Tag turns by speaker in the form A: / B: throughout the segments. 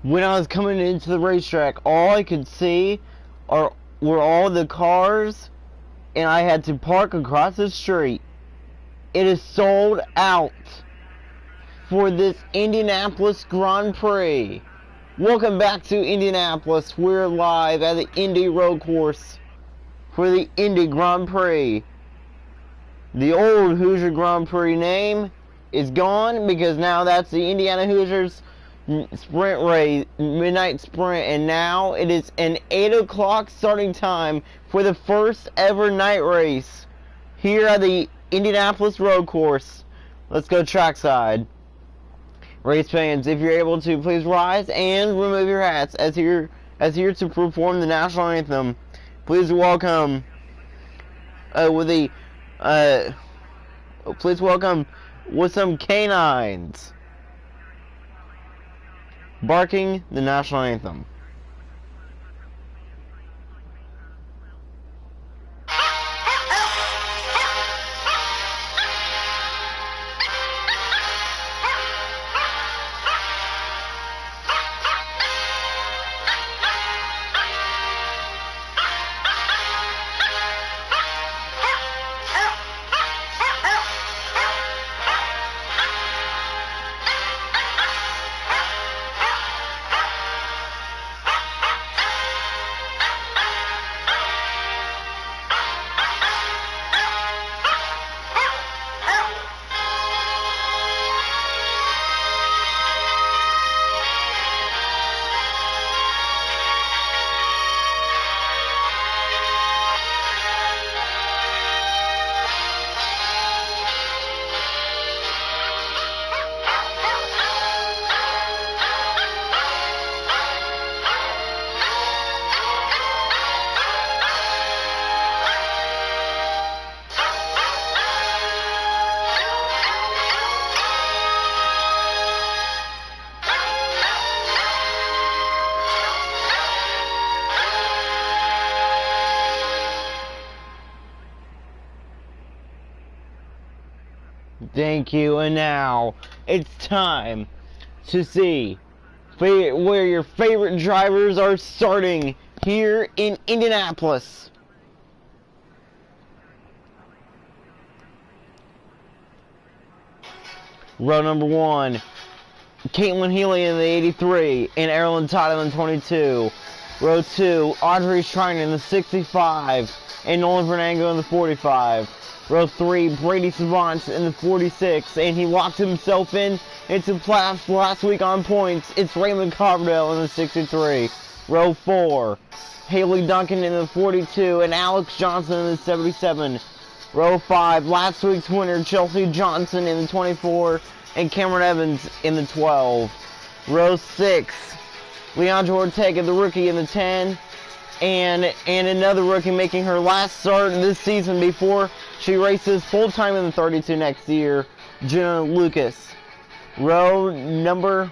A: When I was coming into the racetrack, all I could see were all the cars, and I had to park across the street. It is sold out for this Indianapolis Grand Prix. Welcome back to Indianapolis. We're live at the Indy road course for the Indy Grand Prix. The old Hoosier Grand Prix name is gone because now that's the Indiana Hoosiers sprint race, midnight sprint, and now it is an 8 o'clock starting time for the first ever night race here at the Indianapolis road course. Let's go trackside. Race fans, if you're able to, please rise and remove your hats as here to perform the national anthem. Please welcome please welcome with some canines barking the national anthem. Thank you, and now it's time to see where your favorite drivers are starting here in Indianapolis. Row number 1, Caitlin Healy in the 83 and Erilyn Todd in the 22. Row 2, Audrey Schreiner in the 65 and Nolan Fernango in the 45. Row 3, Brady Savant in the 46, and he locked himself into playoffs last week on points. It's Raymond Coverdale in the 63. Row 4, Haley Duncan in the 42, and Alex Johnson in the 77. Row 5, last week's winner, Chelsea Johnson in the 24, and Cameron Evans in the 12. Row 6, Leandra Ortega, the rookie, in the 10, and another rookie making her last start this season before she races full-time in the 32 next year, Jenna Lucas. Row number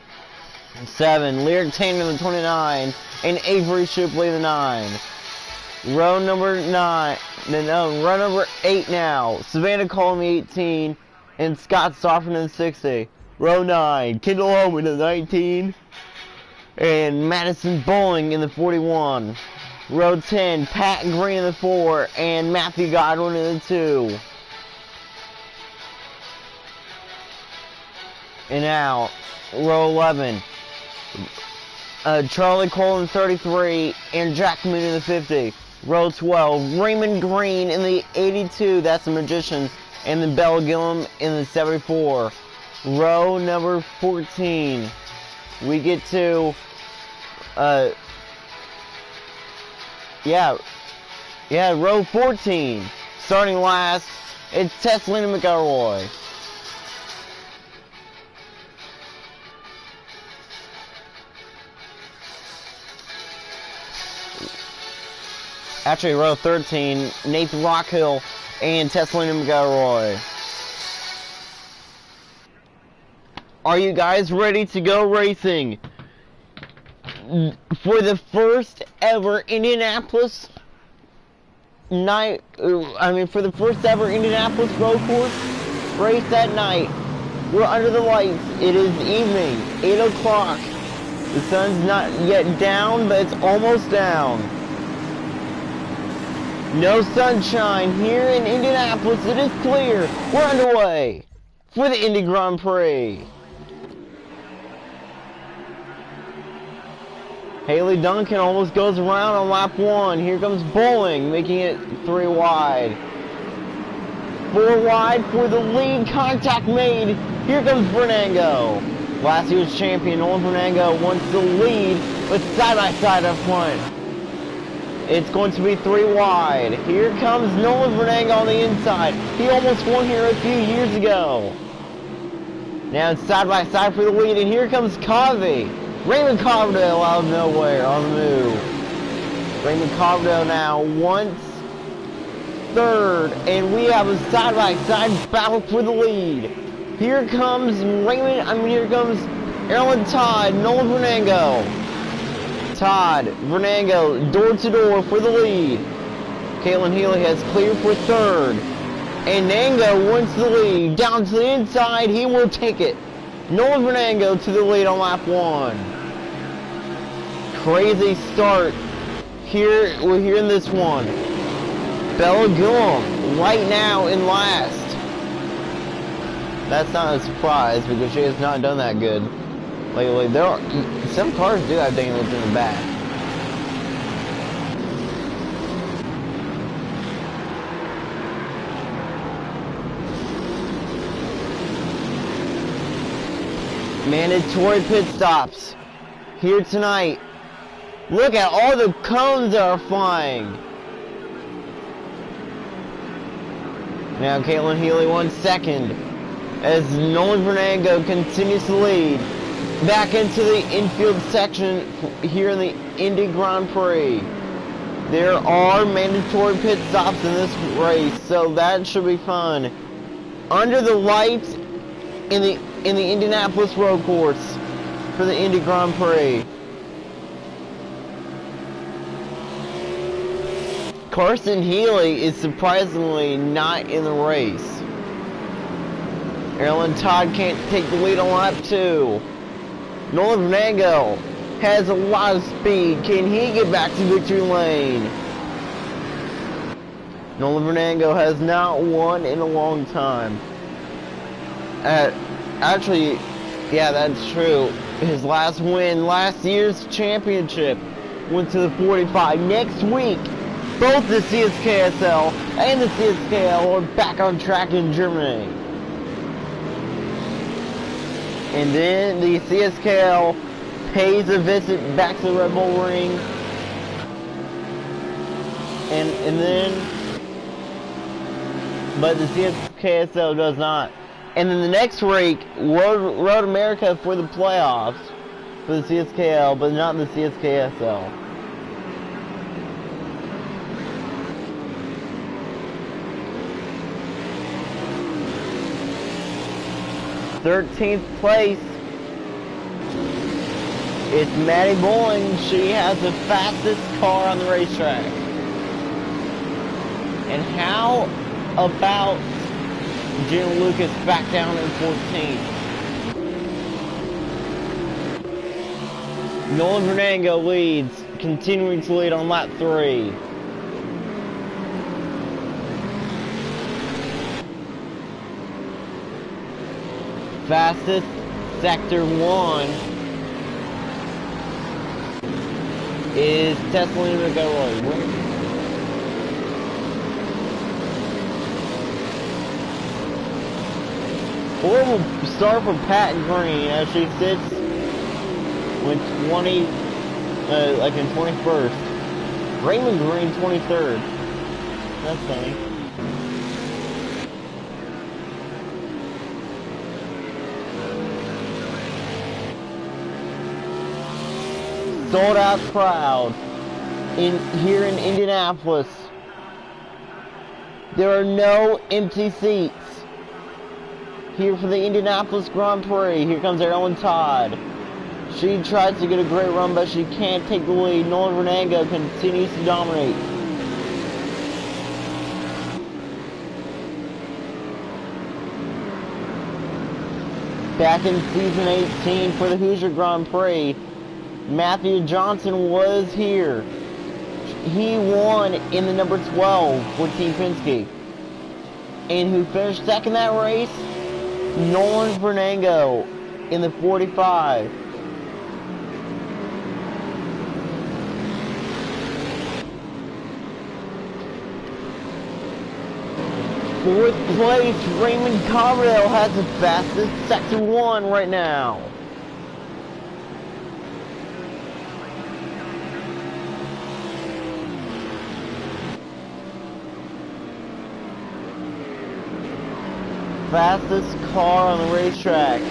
A: 7, Lyric Taylor in the 29, and Avery Shipley in the 9. Row number 8 now, Savannah Cole in the 18, and Scott Stofford in the 60. Row 9, Kendall Holman in the 19, and Madison Bowling in the 41. Row 10, Pat Green in the 4, and Matthew Godwin in the 2. And now, row 11, Charlie Cole in the 33, and Jack Moon in the 50. Row 12, Raymond Green in the 82, that's the Magician, and then Bella Gillum in the 74. Row number 14, we get to, row 14, starting last, it's Tesselina McElroy. Actually, row 13, Nathan Rockhill and Tesselina McElroy. Are you guys ready to go racing? For the first ever Indianapolis for the first ever Indianapolis road course race that night. We're under the lights. It is evening, 8 o'clock. The sun's not yet down, but it's almost down. No sunshine here in Indianapolis. It is clear. We're underway for the Indy Grand Prix. Haley Duncan almost goes around on lap 1. Here comes Bowling, making it 3 wide. 4 wide for the lead. Contact made. Here comes Vernango. Last year's champion, Nolan Vernango, wants the lead, but side-by-side up front. It's going to be 3 wide. Here comes Nolan Vernango on the inside. He almost won here a few years ago. Now it's side-by-side for the lead, and here comes Covey. Raymond Coverdale out of nowhere on the move. Raymond Coverdale now wants third, and we have a side-by-side battle for the lead. Here comes here comes Erlen Todd, Nolan Vernango. Todd, Vernango, door-to-door for the lead. Caitlin Healy has cleared for third. And Nango wants the lead. Down to the inside, he will take it. Nolan Vernango to the lead on lap 1. Crazy start here. We're here in this one. Bella Gillum right now in last. That's not a surprise because she has not done that good lately. There are some cars do have damage in the back. Mandatory pit stops here tonight. Look at all the cones that are flying. Now Caitlin Healy 1 second as Nolan Vernango continues to lead. Back into the infield section here in the Indy Grand Prix. There are mandatory pit stops in this race, so that should be fun. Under the lights in the Indianapolis road course for the Indy Grand Prix. Carson Healy is surprisingly not in the race. Erlen Todd can't take the lead on lap 2. Nolan Vernango has a lot of speed. Can he get back to victory lane? Nolan Vernango has not won in a long time. Actually, yeah, that's true. His last win, last year's championship, went to the 45. Next week, both the CSKSL and the CSKL are back on track in Germany. And then the CSKL pays a visit back to the Red Bull Ring. And then, but the CSKSL does not. And then the next week, Road America for the playoffs for the CSKL, but not the CSKSL. Thirteenth place. It's Maddie Bowling. She has the fastest car on the racetrack. And how about Gina Lucas back down in 14th? Nolan Vernango leads, continuing to lead on lap 3. Fastest sector 1 is Tessalina McElroy. Horrible start for Pat Green as she sits with 20, like in 21st. Raymond Green 23rd. That's funny. Sold out crowd here in Indianapolis. There are no empty seats here for the Indianapolis Grand Prix. Here comes Erlen Todd. She tries to get a great run, but she can't take the lead. Nolan Vernango continues to dominate. Back in season 18 for the Hoosier Grand Prix, Matthew Johnson was here. He won in the number 12 for Team Penske. And who finished second that race? Nolan Fernando in the 45. Fourth place, Raymond Coverdale has the fastest Sector 1 right now. Fastest car on the racetrack.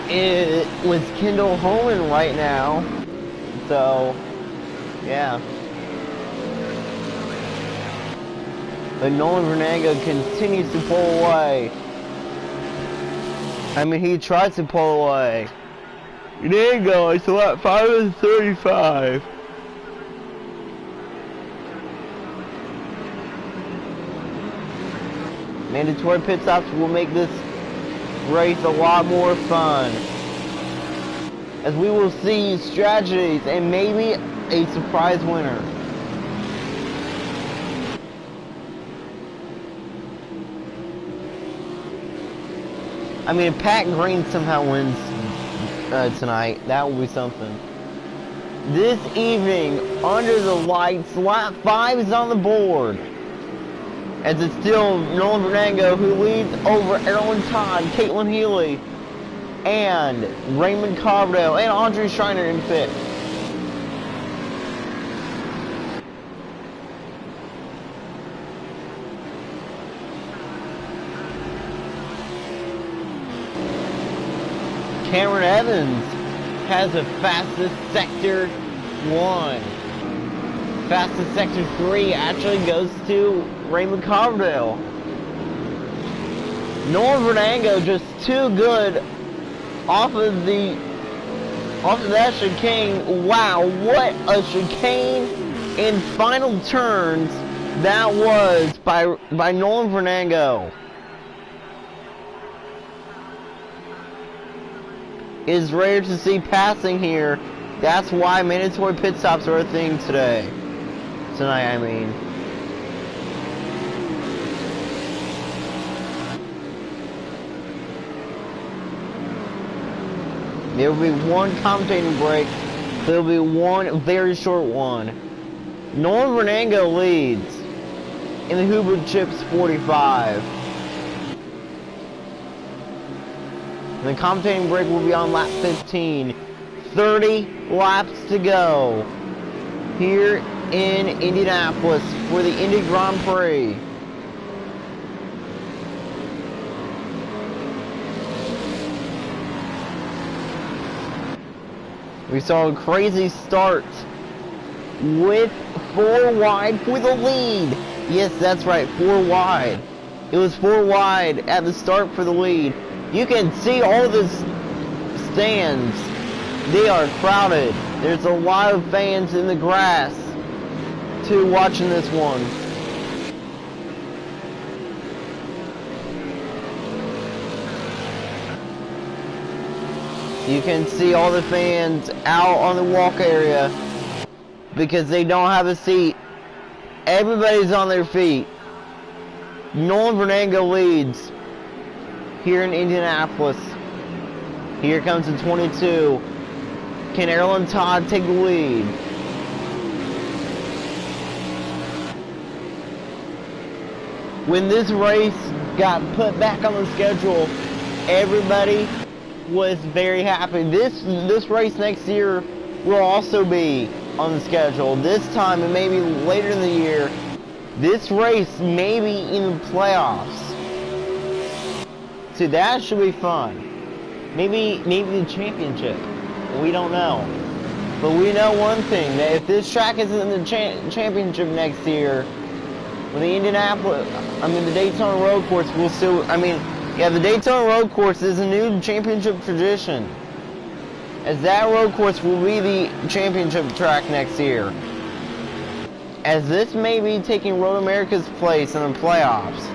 A: It was Kendall Holman right now. So, yeah. But Nolan Fernando continues to pull away. I mean, he tried to pull away. There you go, it's lap 5:35. Mandatory pit stops will make this race a lot more fun, as we will see strategies and maybe a surprise winner. I mean, if Pat Green somehow wins tonight, that will be something. This evening, under the lights, lap 5 is on the board. As it's still Nolan Fernando who leads over Erlen Todd, Caitlin Healy, and Raymond Coverdale, and Andre Schreiner in fifth. Cameron Evans has the fastest Sector 1. Fastest Sector 3 actually goes to Raymond Coverdale. Nolan Fernando just too good off of that chicane. Wow, what a chicane in final turns that was by Nolan Fernando. Is rare to see passing here. That's why mandatory pit stops are a thing today. Tonight, I mean. There will be one commentating break. There will be one very short one. Nolan Fernando leads in the Hubert Chips 45. And the commentating break will be on lap 15. 30 laps to go here in Indianapolis for the Indy Grand Prix. We saw a crazy start with 4 wide for the lead. Yes, that's right, 4 wide. It was 4 wide at the start for the lead. You can see all the stands. They are crowded. There's a lot of fans in the grass too watching this one. You can see all the fans out on the walk area because they don't have a seat. Everybody's on their feet. Nolan Fernando leads here in Indianapolis. Here comes the 22. Can Erlen Todd take the lead? When this race got put back on the schedule, everybody was very happy. This race next year will also be on the schedule. This time, and maybe later in the year, this race may be in the playoffs. So that should be fun. Maybe the championship. We don't know. But we know one thing, that if this track is in the championship next year, when the the Daytona Road Course will still, the Daytona Road Course is a new championship tradition, as that road course will be the championship track next year. As this may be taking Road America's place in the playoffs,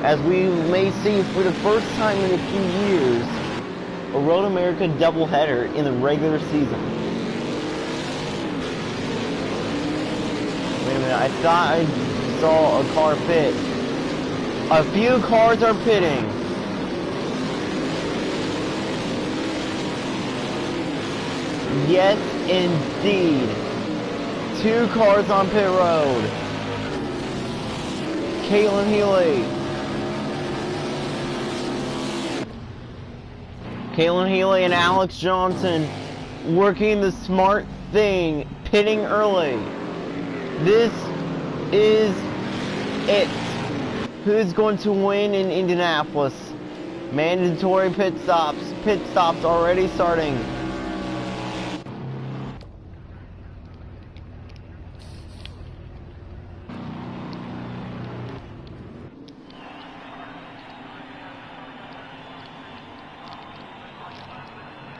A: as we may see for the first time in a few years, a Road America doubleheader in the regular season. Wait a minute, I thought I saw a car pit. A few cars are pitting. Yes, indeed. 2 cars on pit road. Caitlin Healy. Caitlin Healy and Alex Johnson working the smart thing, pitting early. This is it. Who's going to win in Indianapolis? Mandatory pit stops. Pit stops already starting.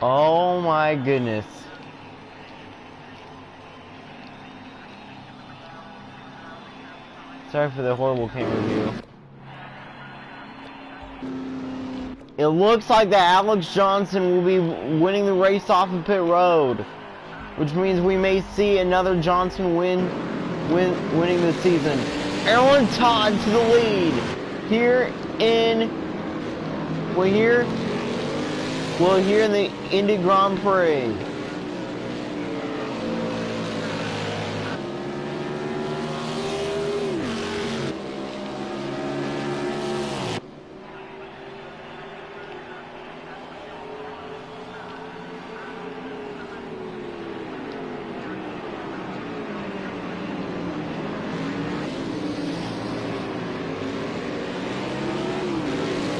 A: Oh my goodness. Sorry for the horrible camera view. It looks like that Alex Johnson will be winning the race off of pit road, which means we may see another Johnson winning the season. Aaron Todd to the lead here in the Indy Grand Prix.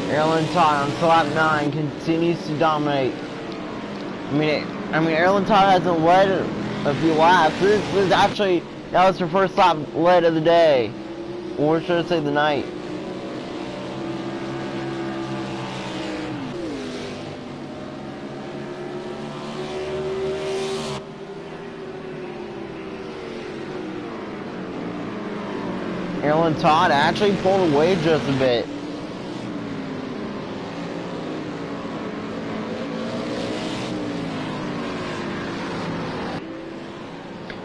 A: Aaron Todd on lap 9 continues to dominate. I mean, Aaron Todd hasn't led a few laps. This is actually, that was her first lap led of the day, or should I say the night. Aaron Todd actually pulled away just a bit.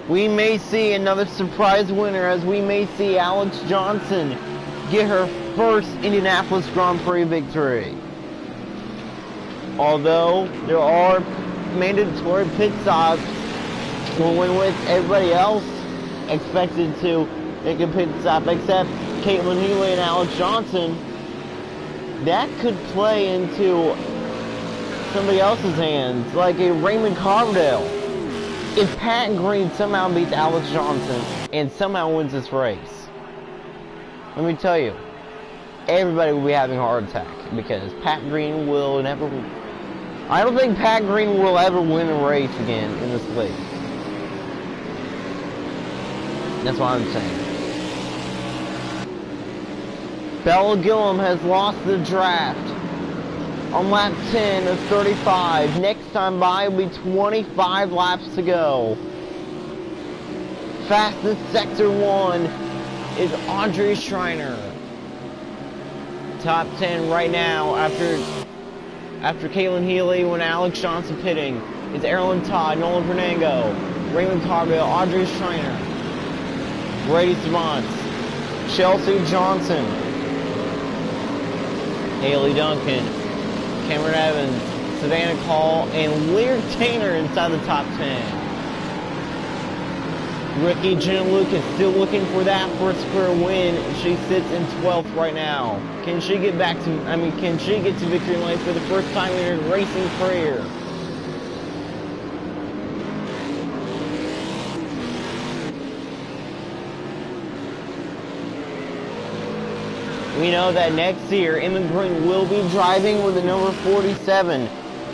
A: We may see another surprise winner, as we may see Alex Johnson get her first Indianapolis Grand Prix victory. Although there are mandatory pit stops going with everybody else expected to make a pit stop except Caitlin Healy and Alex Johnson, that could play into somebody else's hands, like a Raymond Carbondale. If Pat Green somehow beats Alex Johnson and somehow wins this race, let me tell you, everybody will be having a heart attack, because Pat Green will never, I don't think Pat Green will ever win a race again in this league. That's what I'm saying. Bella Gillum has lost the draft on lap 10 of 35. Next time by will be 25 laps to go. Fastest sector 1 is Audrey Schreiner. Top 10 right now after Caitlin Healy when Alex Johnson pitting is Erin Todd, Nolan Fernando, Raymond Carville, Audrey Schreiner, Brady Savant, Chelsea Johnson, Haley Duncan, Cameron Evans, Savannah Call, and Lear Tainer inside the top 10. Rookie Jenna Lucas still looking for that first career win. She sits in 12th right now. Can she get to victory lane for the first time in her racing career? We know that next year, Emma Green will be driving with the number 47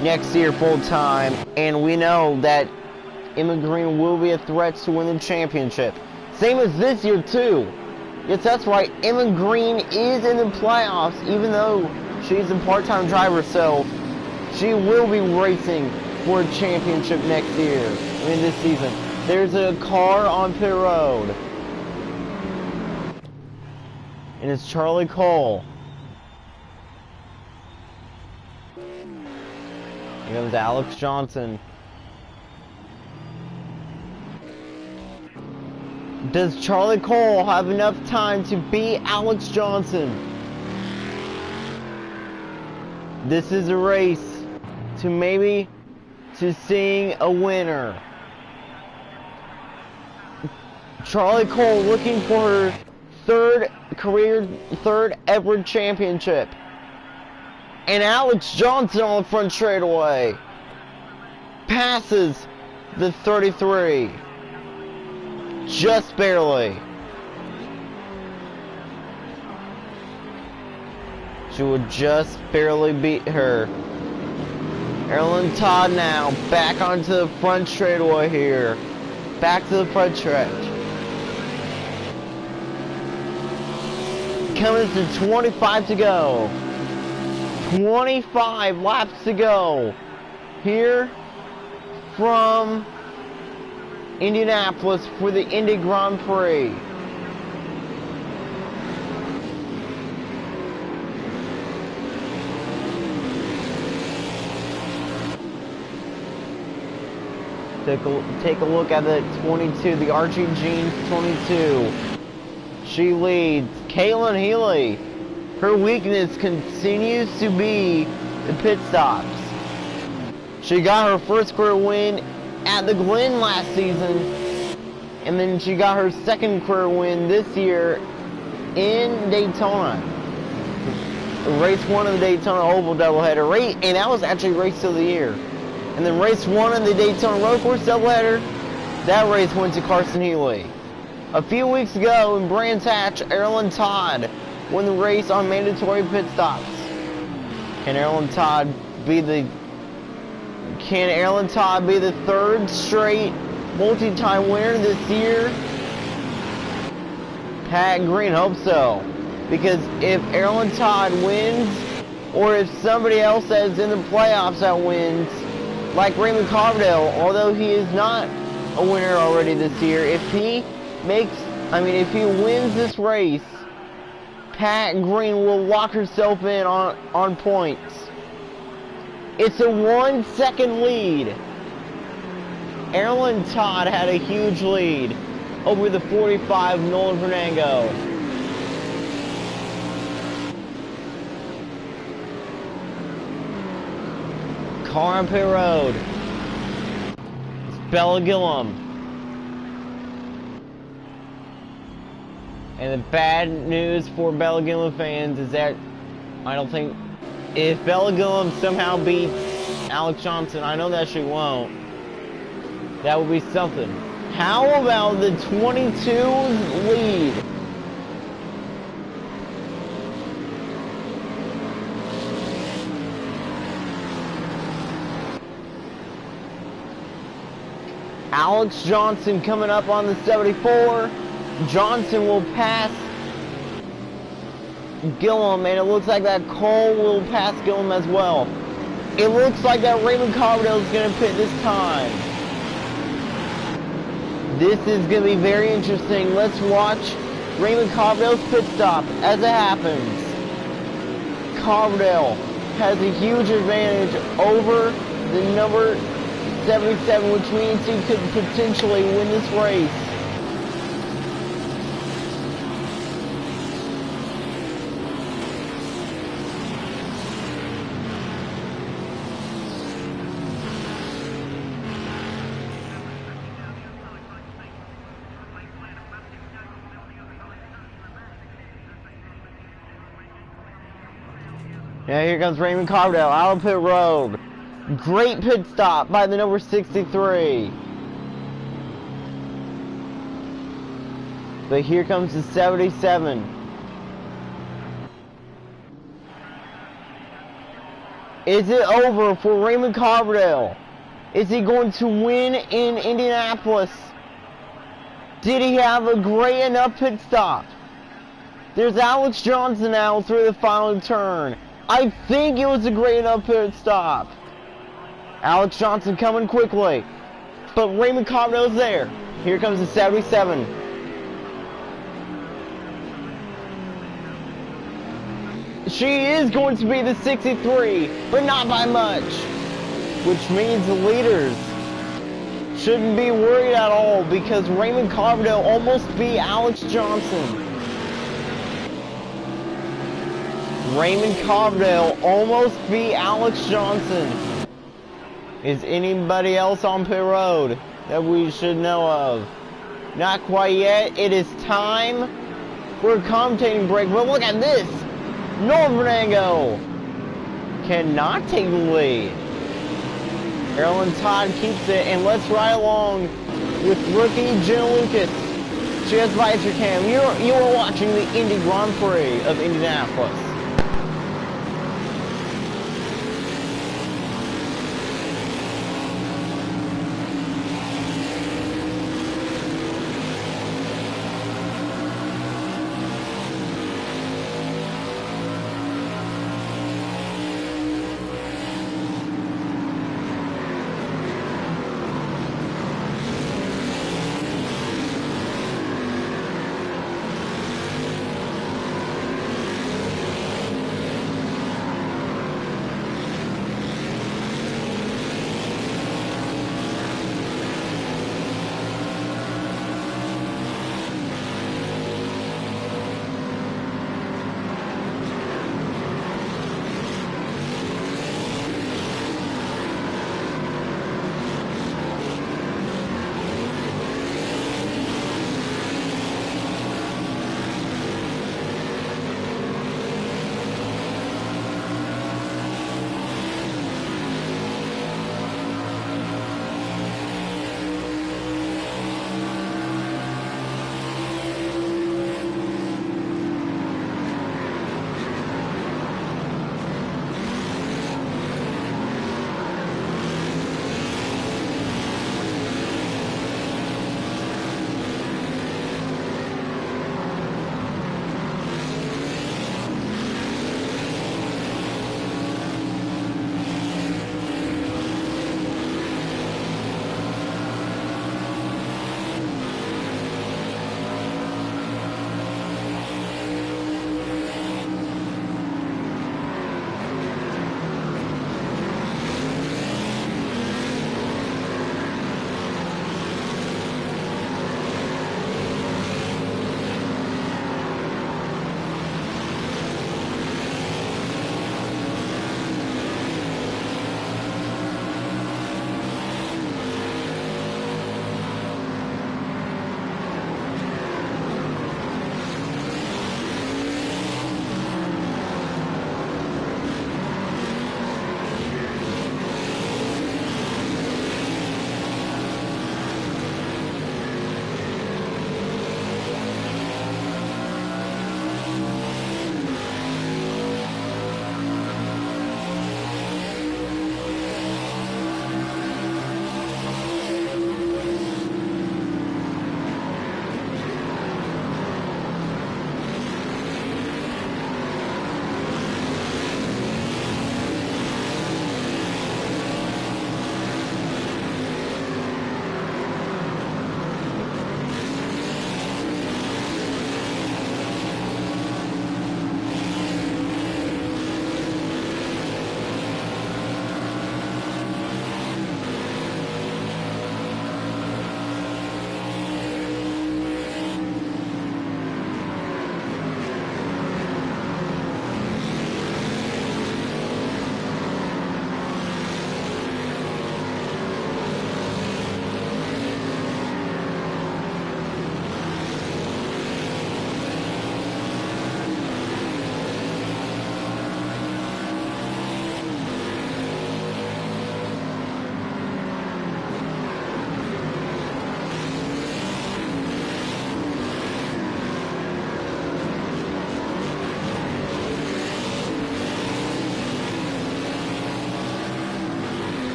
A: next year full time, and we know that Emma Green will be a threat to win the championship. Same as this year too. Yes, that's right, Emma Green is in the playoffs, even though she's a part-time driver, so she will be racing for a championship next year, this season. There's a car on pit road, and it's Charlie Cole. Here comes Alex Johnson. Does Charlie Cole have enough time to beat Alex Johnson? This is a race to seeing a winner. Charlie Cole looking for her third ever championship. And Alex Johnson on the front straightaway passes the 33. Just barely. She would just barely beat her. Erin Todd now back onto the front straightaway here. Back to the front stretch. Coming to 25 to go. 25 laps to go. Here from Indianapolis for the Indy Grand Prix. Take a look at the 22, the Archie Jeans 22. She leads. Caitlin Healy, her weakness continues to be the pit stops. She got her first career win at the Glen last season, and then she got her second career win this year in Daytona. Race 1 of the Daytona Oval doubleheader, and that was actually race of the year. And then race 1 of the Daytona Road Course doubleheader, that race went to Carson Healy. A few weeks ago in Brands Hatch, Erin Todd won the race on mandatory pit stops. Can Erin Todd be the third straight multi-time winner this year? Pat Green hopes so. Because if Erin Todd wins, or if somebody else that's in the playoffs that wins, like Raymond Carbondale, although he is not a winner already this year, if he wins this race, Pat Green will lock herself in on points. It's a 1 second lead. Erin Todd had a huge lead over the 45 Nolan Fernando. Car on pit road. It's Bella Gillum. And the bad news for Bella Gillum fans is that I don't think if Bella Gillum somehow beats Alex Johnson, I know that she won't. That would be something. How about the 22's lead? Alex Johnson coming up on the 74. Johnson will pass Gillum, and it looks like that Cole will pass Gillum as well. It looks like that Raymond Carbondale is going to pit this time. This is going to be very interesting. Let's watch Raymond Carbondale's pit stop as it happens. Carbondale has a huge advantage over the number 77, which means he could potentially win this race. Yeah, here comes Raymond Carbondale out of pit road. Great pit stop by the number 63. But here comes the 77. Is it over for Raymond Carbondale? Is he going to win in Indianapolis? Did he have a great enough pit stop? There's Alex Johnson now through the final turn. I think it was a great enough pit stop. Alex Johnson coming quickly, but Raymond Carbondale's there. Here comes the 77. She is going to be the 63, but not by much. which means the leaders shouldn't be worried at all because Raymond Coverdale almost beat Alex Johnson. Raymond Coverdale almost beat Alex Johnson. Is anybody else on pit road that we should know of? Not quite yet. It is time for a commentating break. But look at this. Nolan Fernando cannot take the lead. Erlen Todd keeps it, and let's ride along with rookie Jenna Lucas. She has Visor Cam. You are watching the Indy Grand Prix of Indianapolis.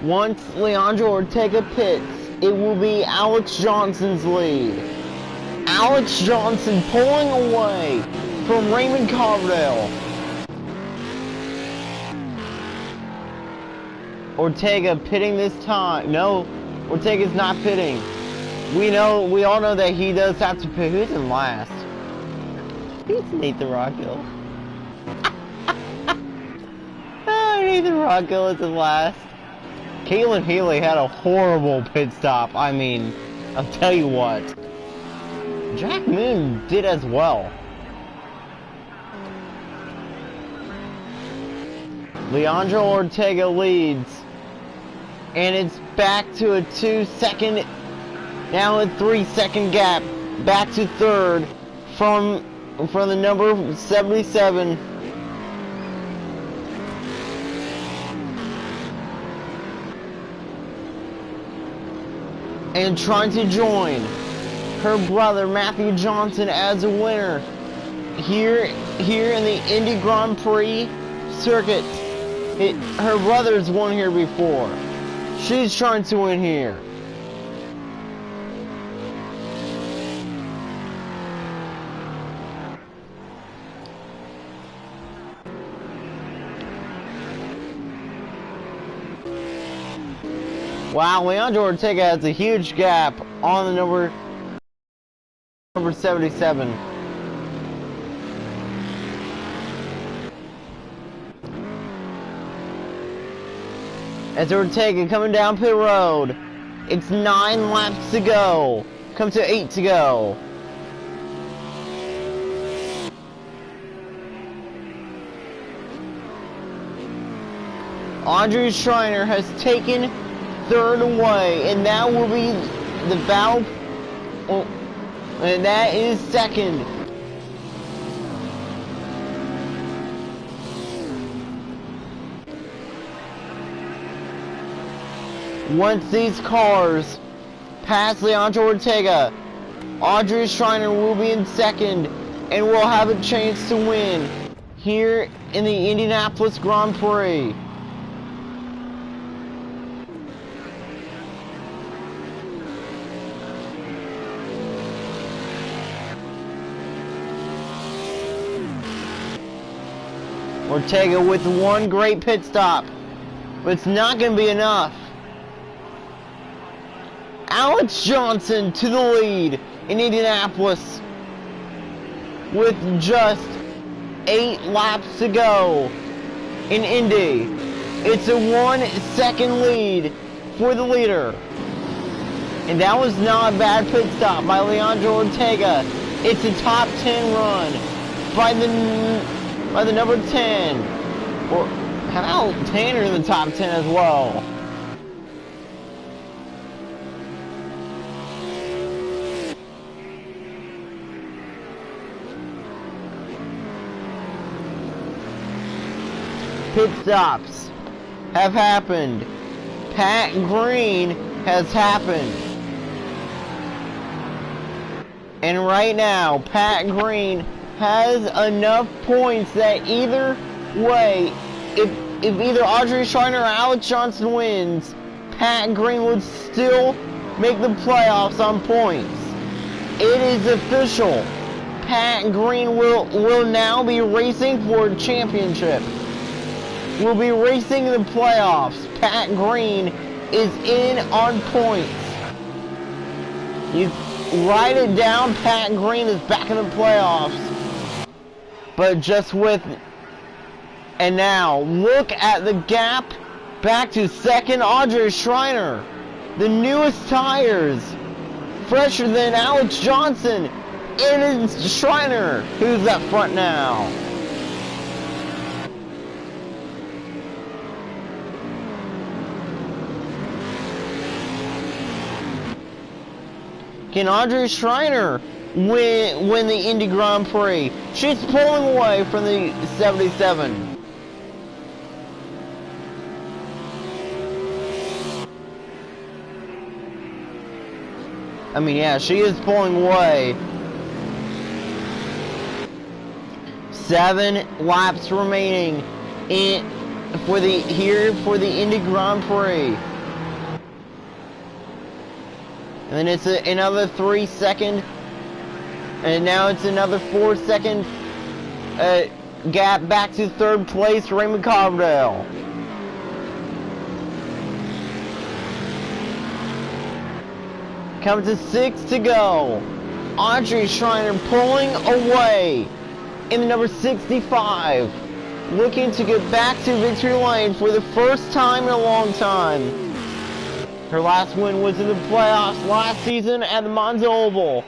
A: Once Leandro Ortega pits, it will be Alex Johnson's lead. Alex Johnson pulling away from Raymond Coverdale. Ortega pitting this time. No, Ortega's not pitting. We all know that he does have to pit. Who's in last? It's Nathan Rockhill. Nathan Rockhill is in last. Caitlin Healy had a horrible pit stop. I mean, I'll tell you what. Jack Moon did as well. Leandro Ortega leads. And it's back to a 2-second, now a 3-second gap. Back to third from the number 77. And trying to join her brother Matthew Johnson as a winner here in the Indy Grand Prix circuit. Her brother's won here before. She's trying to win here. Wow, Leandro Ortega has a huge gap on the number 77. As Ortega coming down pit road. It's 9 laps to go. Come to 8 to go. Audrey Schreiner has taken third away, and that will be the battle, and that is second. Once these cars pass Leandro Ortega, Audrey Schreiner will be in second and will have a chance to win here in the Indianapolis Grand Prix. Ortega with one great pit stop, but it's not going to be enough. Alex Johnson to the lead in Indianapolis with just 8 laps to go in Indy. It's a 1-second lead for the leader. And that was not a bad pit stop by Leandro Ortega. It's a top 10 run by the number 10. Or how about Tanner in the top 10 as well? Pit stops have happened. Pat Green has happened. And right now, Pat Green has enough points that either way, if either Audrey Schreiner or Alex Johnson wins, Pat Green would still make the playoffs on points. It is official. Pat Green will now be racing for a championship. Will be racing in the playoffs. Pat Green is in on points. You write it down, Pat Green is back in the playoffs. But just with... And now, look at the gap back to second, Audrey Schreiner. The newest tires. Fresher than Alex Johnson. It is Schreiner who's up front now. Can Audrey Schreiner win the Indy Grand Prix? She's pulling away from the 77. I mean, yeah, she is pulling away. 7 laps remaining for the Indy Grand Prix. And then it's another 3 second. And now it's another 4 second gap back to third place, Raymond Coverdale. Coming to 6 to go. Audrey Schreiner pulling away in the number 65. Looking to get back to victory lane for the first time in a long time. Her last win was in the playoffs last season at the Monza Oval.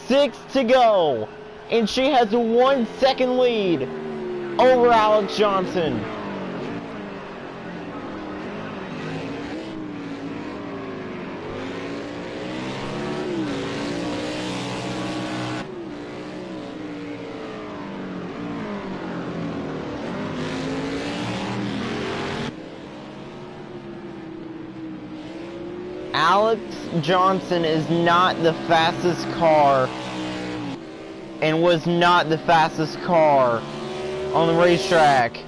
A: 6 to go. And she has a 1 second lead over Alex Johnson. Alex Johnson is not the fastest car and was not the fastest car on the racetrack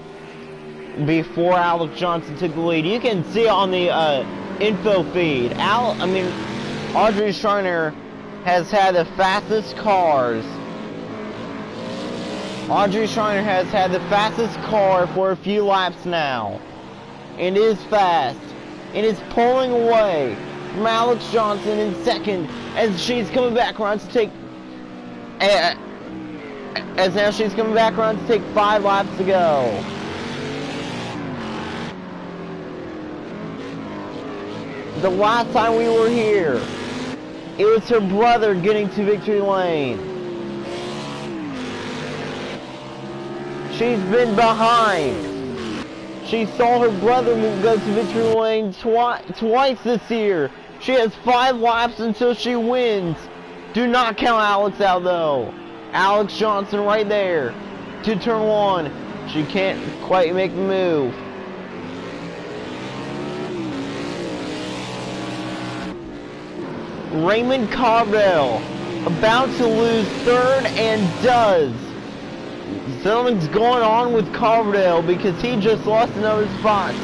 A: before Alex Johnson took the lead. You can see it on the info feed. Audrey Schreiner has had the fastest cars. Audrey Schreiner has had the fastest car for a few laps now. It is fast. It is pulling away from Alex Johnson in second as she's coming back around to take as now she's coming back around to take 5 laps to go. The last time we were here, it was her brother getting to victory lane. She's been behind. She saw her brother go to victory lane twice this year. She has 5 laps until she wins. Do not count Alex out though. Alex Johnson right there to turn 1. She can't quite make the move. Raymond Coverdale about to lose third and does. Something's going on with Coverdale because he just lost another spot.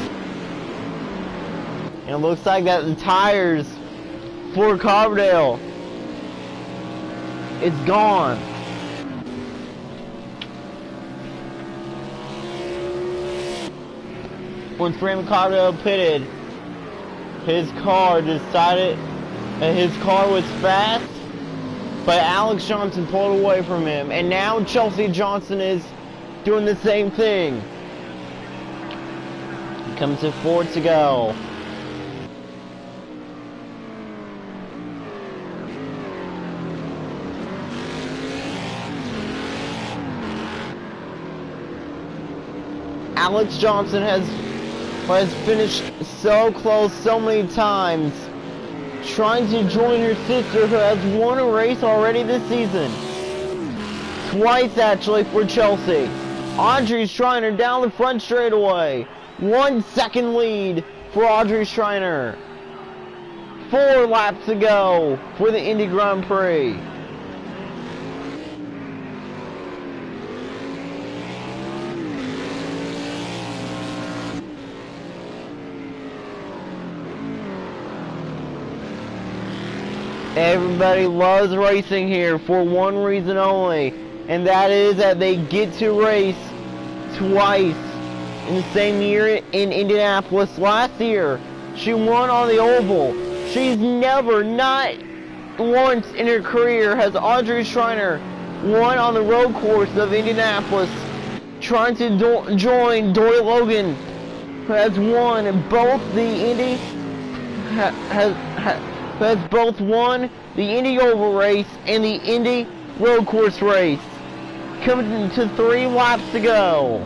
A: And it looks like that the tires for Coverdale, it's gone. Once Raymond Coverdale pitted, his car decided that his car was fast, but Alex Johnson pulled away from him. And now Chelsea Johnson is doing the same thing. Comes to 4 to go. Alex Johnson has finished so close so many times, trying to join her sister who has won a race already this season. Twice actually for Chelsea. Audrey Schreiner down the front straightaway. 1 second lead for Audrey Schreiner. 4 laps to go for the Indy Grand Prix. Everybody loves racing here for one reason only, and that is that they get to race twice in the same year in Indianapolis. Last year, she won on the oval. She's never, not once in her career, has Audrey Schreiner won on the road course of Indianapolis, trying to join Dory Logan, who has won both the Indy, has both won the Indy Oval race and the Indy road course race. Coming to 3 laps to go.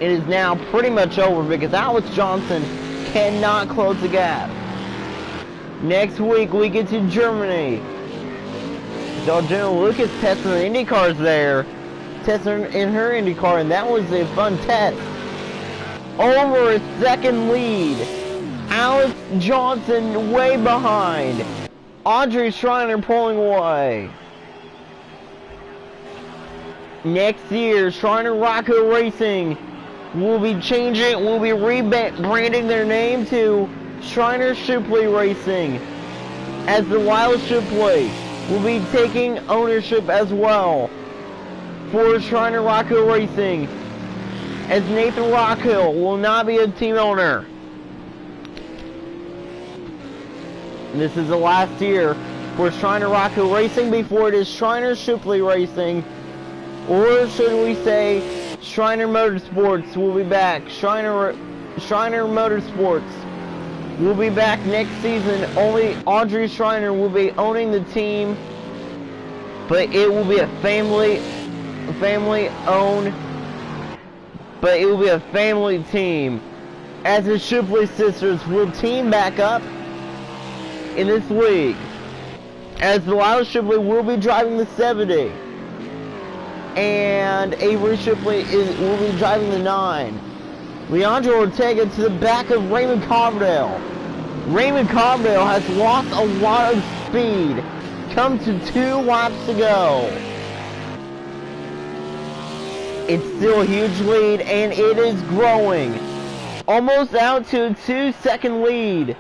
A: It is now pretty much over because Alex Johnson cannot close the gap. Next week we get to Germany. Georgina Lucas testing her Indy cars there. Testing in her Indy car, and that was a fun test. Over a second lead. Alex Johnson way behind. Audrey Schreiner pulling away. Next year, Schreiner Rocco Racing will be rebranding their name to Shriner Shipley Racing, as the Lyle Shipley will be taking ownership as well for Shriner Rockhill Racing, as Nathan Rockhill will not be a team owner. This is the last year for Shriner Rockhill Racing before it is Shriner Shipley Racing, or should we say Shriner Motorsports will be back. Shriner Motorsports will be back next season. Only Audrey Shriner will be owning the team, but it will be a family owned, but it will be a family team, as the Shipley sisters will team back up in this league, as the Lyle Shipley will be driving the 70, and Avery Shipley will be driving the 9. Leandro Ortega to the back of Raymond Coverdale. Raymond Coverdale has lost a lot of speed. Come to 2 laps to go. It's still a huge lead, and it is growing. Almost out to a 2-second lead.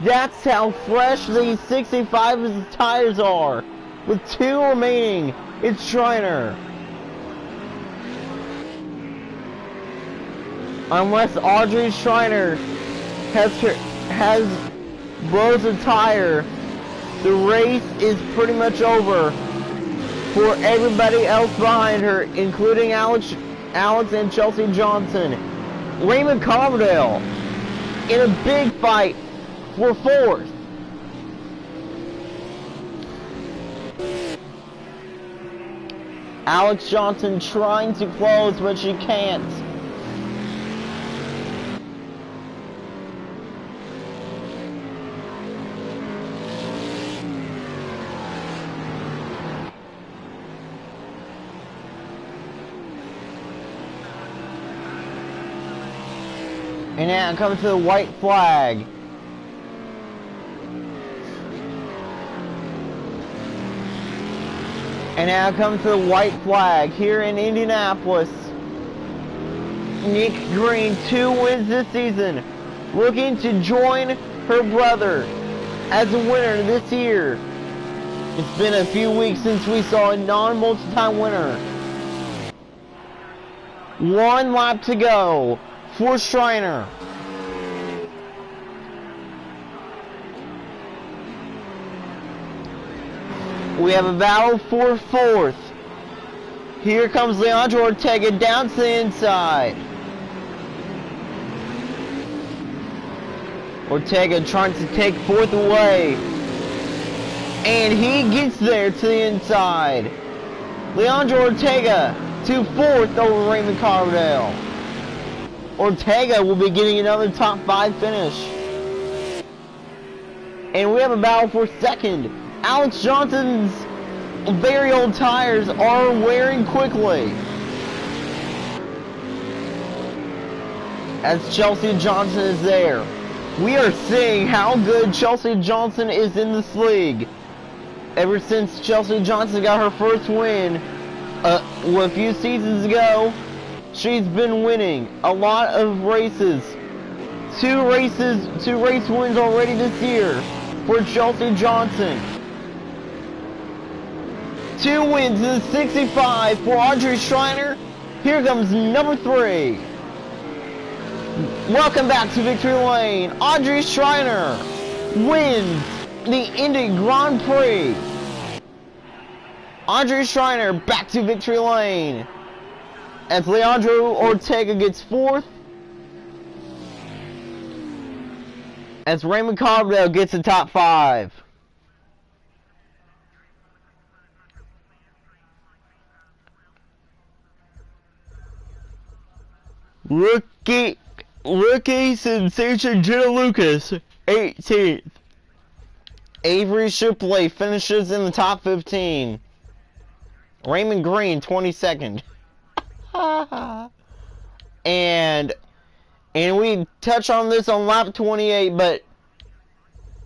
A: That's how fresh these 65's tires are. With 2 remaining, it's Shriner. Unless Audrey Shriner blows a tire, the race is pretty much over for everybody else behind her, including Alex and Chelsea Johnson. Raymond Coverdale in a big fight for 4th. Alex Johnson trying to close, but she can't. And now it comes to the white flag. And now it comes to the white flag here in Indianapolis. Nick Green, 2 wins this season, looking to join her brother as a winner this year. It's been a few weeks since we saw a non-multi-time winner. 1 lap to go for Shriner. We have a battle for 4th. Here comes Leandro Ortega down to the inside. Ortega trying to take 4th away. And he gets there to the inside. Leandro Ortega to 4th over Raymond Coverdale. Ortega will be getting another top 5 finish. And we have a battle for 2nd. Alex Johnson's very old tires are wearing quickly, as Chelsea Johnson is there. We are seeing how good Chelsea Johnson is in this league. Ever since Chelsea Johnson got her first win a few seasons ago, she's been winning a lot of races. 2 race wins already this year for Chelsea Johnson. 2 wins in the 65 for Audrey Shriner. Here comes number 3. Welcome back to Victory Lane. Audrey Shriner wins the Indy Grand Prix. Audrey Shriner back to Victory Lane, as Leandro Ortega gets 4th, as Raymond Coverdale gets the top 5. Rookie sensation Jenna Lucas, 18th. Avery Shipley finishes in the top 15. Raymond Green, 22nd. and we touch on this on lap 28, but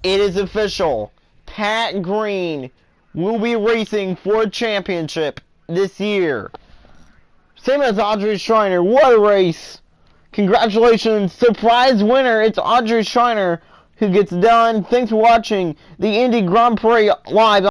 A: it is official. Pat Green will be racing for a championship this year. Same as Audrey Shriner. What a race. Congratulations. Surprise winner. It's Audrey Shriner, who gets done. Thanks for watching the Indy Grand Prix live.